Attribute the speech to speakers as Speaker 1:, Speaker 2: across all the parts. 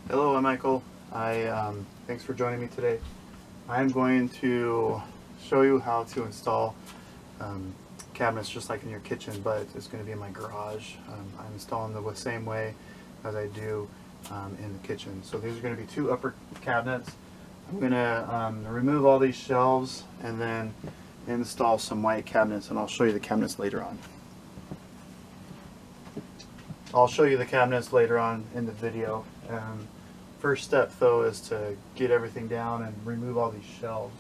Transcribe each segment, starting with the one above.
Speaker 1: Hello, I'm Michael. Thanks for joining me today. I'm going to show you how to install um, cabinets just like in your kitchen, but it's going to be in my garage. I'm installing the same way as I do in the kitchen. So these are going to be two upper cabinets. I'm going to remove all these shelves and then install some white cabinets, and I'll show you the cabinets later on. I'll show you the cabinets later on in the video. First step though is to get everything down and remove all these shelves.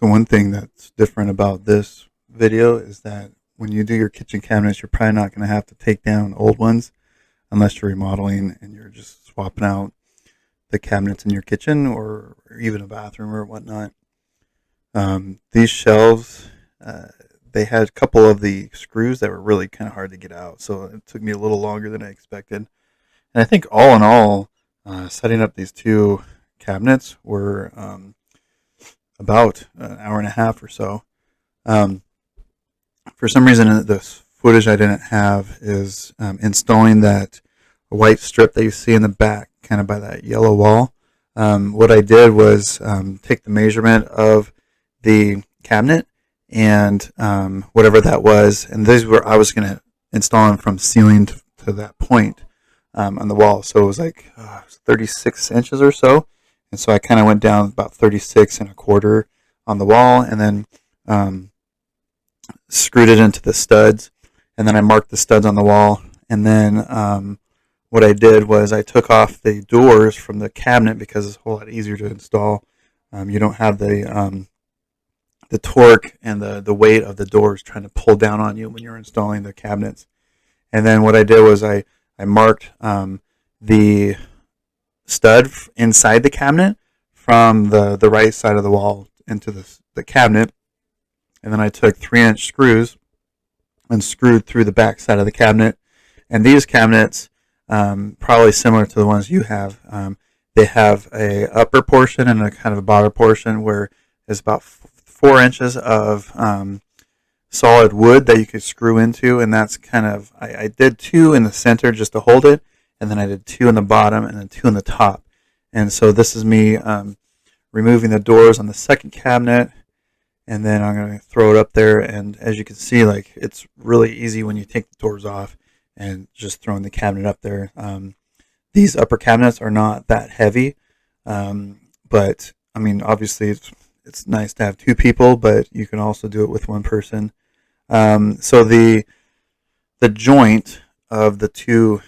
Speaker 1: So one thing that's different about this video is that when you do your kitchen cabinets, you're probably not going to have to take down old ones unless you're remodeling and you're just swapping out the cabinets in your kitchen or even a bathroom or whatnot. These shelves, uh, they had a couple of the screws that were really kind of hard to get out, so it took me a little longer than I expected. And I think all in all, setting up these two cabinets were about an hour and a half or so. Um, for some reason, the footage I didn't have is installing that white strip that you see in the back, kind of by that yellow wall. What I did was take the measurement of the cabinet and whatever that was, and these were I was going to install them from ceiling to that point on the wall. So it was like 36 inches or so, and so I kind of went down about 36 and a quarter on the wall, and then um, screwed it into the studs, and then I marked the studs on the wall, and then what I did was I took off the doors from the cabinet because it's a whole lot easier to install. You don't have the torque and the weight of the doors trying to pull down on you when you're installing the cabinets. And then what I did was I marked the stud inside the cabinet from the right side of the wall into the cabinet. And then I took 3-inch screws and screwed through the back side of the cabinet. And these cabinets, probably similar to the ones you have, they have a upper portion and a kind of a bottom portion where there's about 4 inches of solid wood that you could screw into, and that's kind of I did two in the center just to hold it, and then I did two in the bottom and then two in the top. And so this is me removing the doors on the second cabinet, and then I'm going to throw it up there. And as you can see, like, it's really easy when you take the doors off and just throwing the cabinet up there. These upper cabinets are not that heavy, but I mean, obviously it's nice to have two people, but you can also do it with one person. So the joint of the two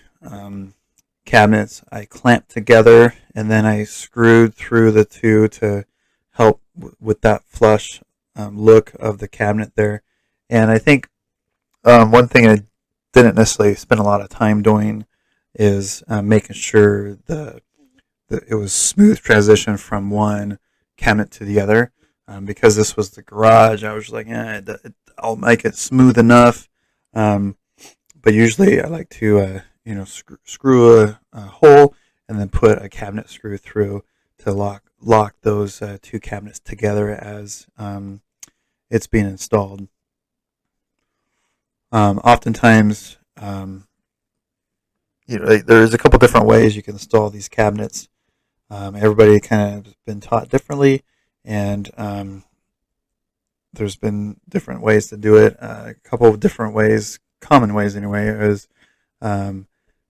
Speaker 1: cabinets I clamped together, and then I screwed through the two to help with that flush look of the cabinet there. And I think one thing I didn't necessarily spend a lot of time doing is making sure it was smooth transition from one cabinet to the other. Because this was the garage, I was like, I'll make it smooth enough. But usually I like to, screw a hole and then put a cabinet screw through to lock those two cabinets together as it's being installed. Oftentimes, there's a couple different ways you can install these cabinets. Everybody kind of has been taught differently, and there's been different ways to do it. A couple of different ways, common ways anyway, is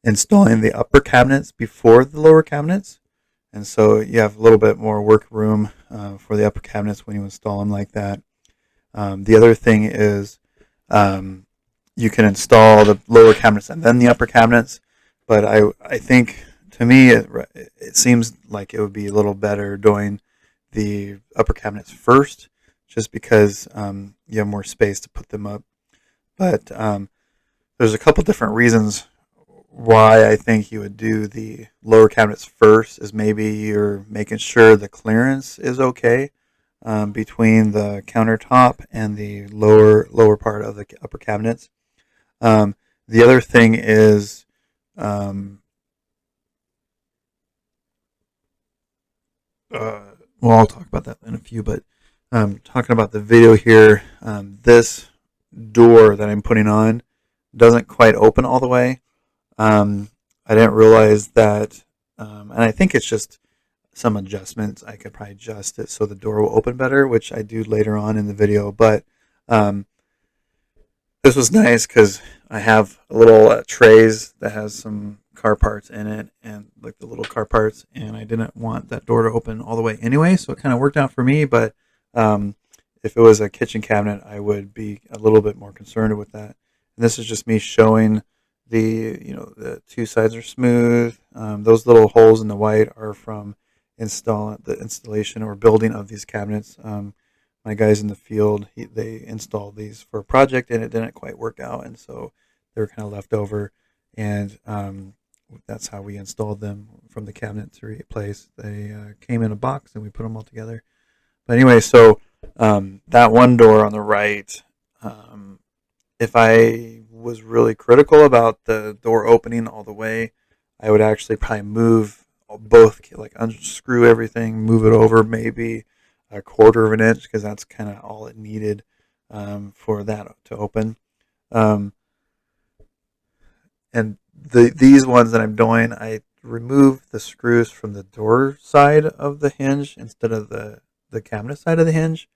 Speaker 1: installing the upper cabinets before the lower cabinets. And so you have a little bit more work room for the upper cabinets when you install them like that. The other thing is um, you can install the lower cabinets and then the upper cabinets. But I think, to me, it seems like it would be a little better doing the upper cabinets first, just because you have more space to put them up. But there's a couple different reasons why I think you would do the lower cabinets first. Is maybe you're making sure the clearance is okay between the countertop and the lower part of the upper cabinets. The other thing is um, well, I'll talk about that in a few, but talking about the video here, this door that I'm putting on doesn't quite open all the way. I didn't realize that, and I think it's just some adjustments. I could probably adjust it so the door will open better, which I do later on in the video. But um, this was nice because I have a little trays that has some car parts in it, and like the little car parts, and I didn't want that door to open all the way anyway, so it kind of worked out for me. But um, if it was a kitchen cabinet, I would be a little bit more concerned with that. And this is just me showing the two sides are smooth. Those little holes in the white are from the installation or building of these cabinets. My guys in the field, they installed these for a project, and it didn't quite work out, and so they were kind of left over, and that's how we installed them from the cabinet to replace. They came in a box, and we put them all together. But anyway, so that one door on the right, if I was really critical about the door opening all the way, I would actually probably move both, like unscrew everything, move it over maybe a quarter of an inch, because that's kind of all it needed for that to open. Um, and these ones that I'm doing, I remove the screws from the door side of the hinge instead of the cabinet side of the hinge.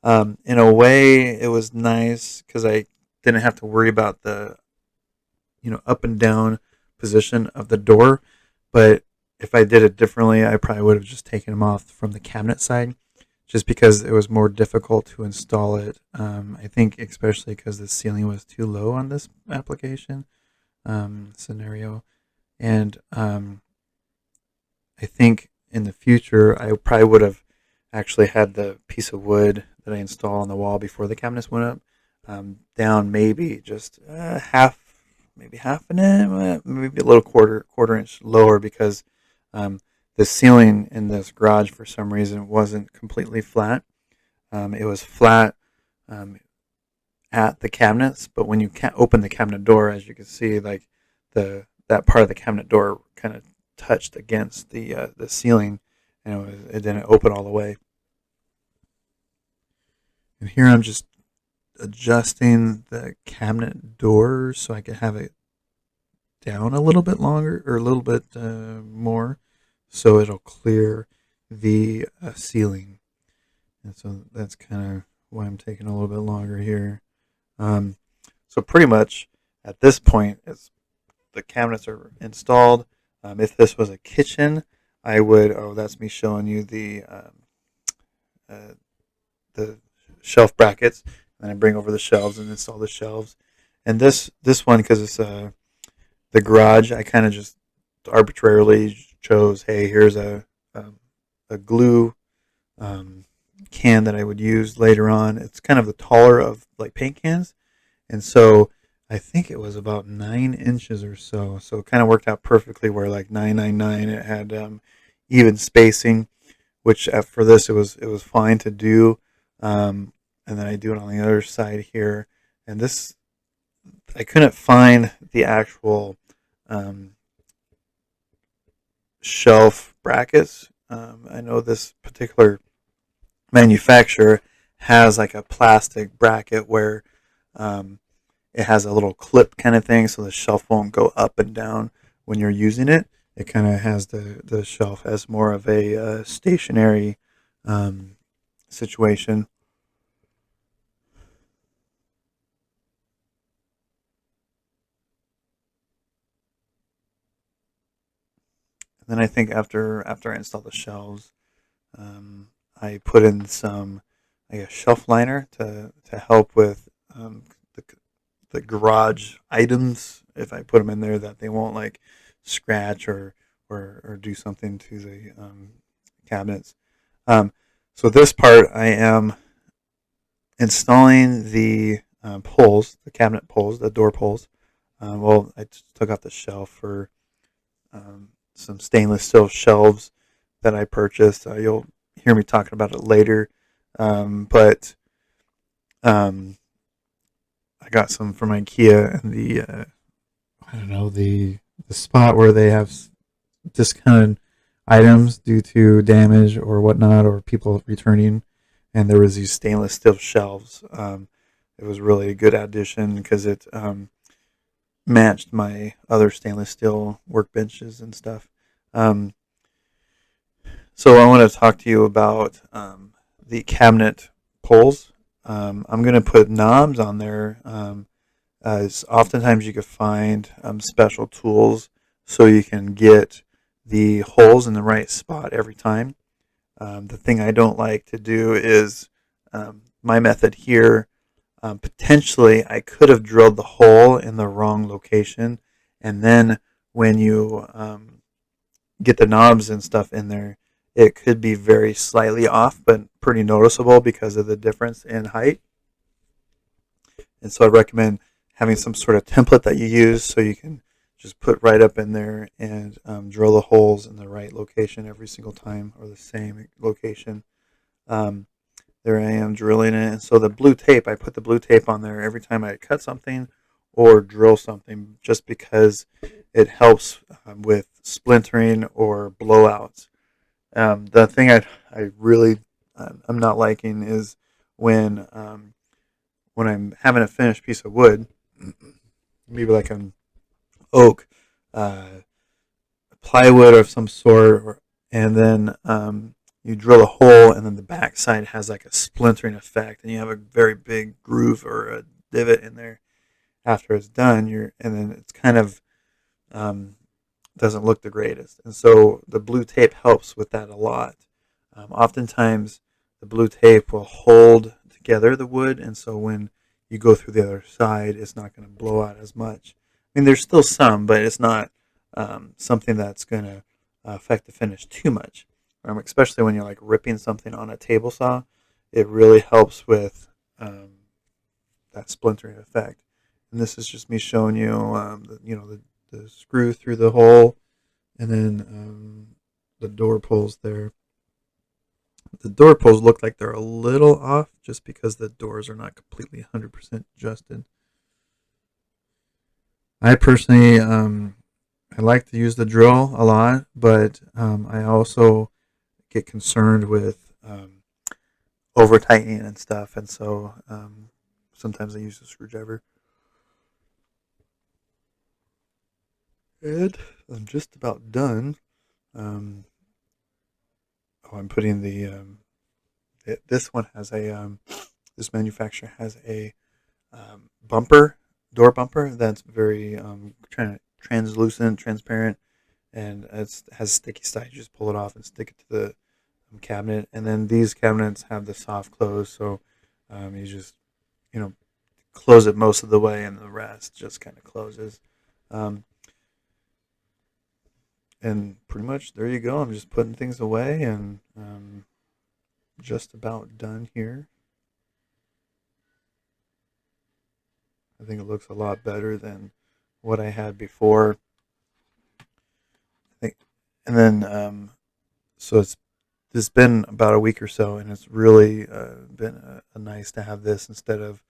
Speaker 1: In a way, it was nice because I didn't have to worry about the up and down position of the door. But if I did it differently, I probably would have just taken them off from the cabinet side, just because it was more difficult to install it. I think especially because the ceiling was too low on this application scenario. And I think in the future, I probably would have actually had the piece of wood that I installed on the wall before the cabinets went up down maybe just maybe half an inch, maybe a little quarter inch lower, because the ceiling in this garage for some reason wasn't completely flat. It was flat at the cabinets, but when you open the cabinet door, as you can see, like that part of the cabinet door kind of touched against the ceiling, and it didn't open all the way. And here I'm just adjusting the cabinet door so I can have it down a little bit longer, or a little bit more, so it'll clear the ceiling. And so that's kind of why I'm taking a little bit longer here. So pretty much at this point, the cabinets are installed. If this was a kitchen, I would. Oh, that's me showing you the shelf brackets. And I bring over the shelves and install the shelves. And this one, because it's the garage, I kind of just arbitrarily chose, hey, here's a glue can that I would use later on. It's kind of the taller of like paint cans, and so I think it was about 9 inches or so. So it kind of worked out perfectly, where like 999, it had even spacing, which for this it was fine to do. And then I do it on the other side here, and this I couldn't find the actual shelf brackets. I know this particular manufacturer has like a plastic bracket where it has a little clip kind of thing, so the shelf won't go up and down when you're using it. It kind of has the shelf as more of a stationary situation. And then I think after I install the shelves, I put in some, I guess, shelf liner to help with the the garage items. If I put them in there, that they won't like scratch or do something to the cabinets. Um, so this part, I am installing the pulls, the cabinet pulls, the door pulls. Well, I just took off the shelf for some stainless steel shelves that I purchased. You'll hear me talking about it later. But I got some from IKEA, and I don't know, the spot where they have discounted items due to damage or whatnot, or people returning, and there was these stainless steel shelves. It was really a good addition because it matched my other stainless steel workbenches and stuff. Um, so I want to talk to you about the cabinet pulls. I'm going to put knobs on there. As oftentimes you can find special tools so you can get the holes in the right spot every time. The thing I don't like to do is my method here. Potentially, I could have drilled the hole in the wrong location, and then when you get the knobs and stuff in there, it could be very slightly off, but pretty noticeable because of the difference in height. And so I recommend having some sort of template that you use so you can just put right up in there and drill the holes in the right location every single time, or the same location. There I am drilling it. And so the blue tape, I put the blue tape on there every time I cut something or drill something, just because it helps with splintering or blowouts. The thing I really I'm not liking is when I'm having a finished piece of wood, maybe like an oak, plywood of some sort, and then you drill a hole, and then the back side has like a splintering effect, and you have a very big groove or a divot in there. After it's done, and then it's kind of doesn't look the greatest, and so the blue tape helps with that a lot. Oftentimes, the blue tape will hold together the wood, and so when you go through the other side, it's not going to blow out as much. I mean, there's still some, but it's not something that's going to affect the finish too much. Especially when you're like ripping something on a table saw, it really helps with that splintering effect. And this is just me showing you, the screw through the hole, and then the door pulls there. The door pulls look like they're a little off just because the doors are not completely 100% adjusted. I personally, I like to use the drill a lot, but I also get concerned with over tightening and stuff, and so sometimes I use a screwdriver. And I'm just about done. Um, I'm putting this one has this manufacturer has a bumper, door bumper that's very translucent, transparent, and it has sticky side. You just pull it off and stick it to the cabinet. And then these cabinets have the soft close, so you just close it most of the way, and the rest just kind of closes. Um, and pretty much there you go. I'm just putting things away, and just about done here. I think it looks a lot better than what I had before. I think, and then so it's been about a week or so, and it's really been nice to have this instead of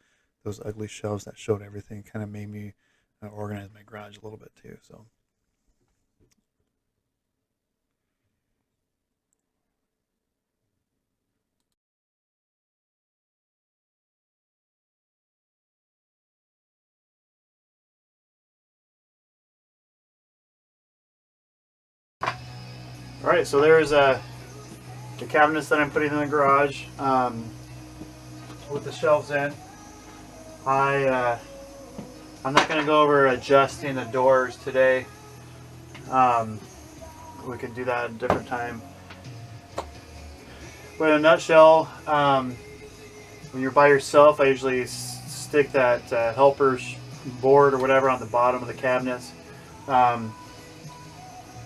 Speaker 1: those ugly shelves that showed everything. Kind of made me organize my garage a little bit too. So. All right, so there's the cabinets that I'm putting in the garage with the shelves in. I'm not going to go over adjusting the doors today. we can do that at a different time. But in a nutshell, when you're by yourself, I usually stick that helper board or whatever on the bottom of the cabinets.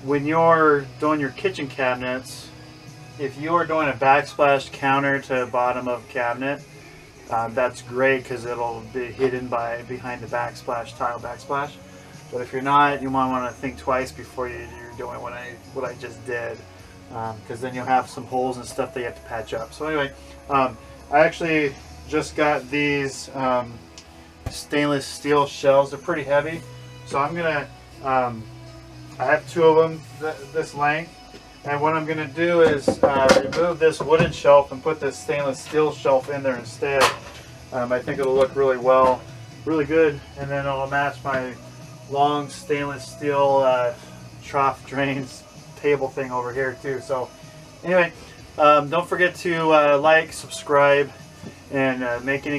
Speaker 1: When you're doing your kitchen cabinets, if you are doing a backsplash counter to bottom of cabinet, that's great because it'll be hidden behind the backsplash, tile backsplash. But if you're not, you might want to think twice before you're doing what I just did, because then you'll have some holes and stuff that you have to patch up. So anyway, I actually just got these stainless steel shelves. They're pretty heavy, so I'm gonna I have 2 of them this length, and what I'm gonna do is remove this wooden shelf and put this stainless steel shelf in there instead. I think it'll look really good, and then it'll match my long stainless steel trough drains table thing over here too. So anyway, don't forget to like, subscribe, and make any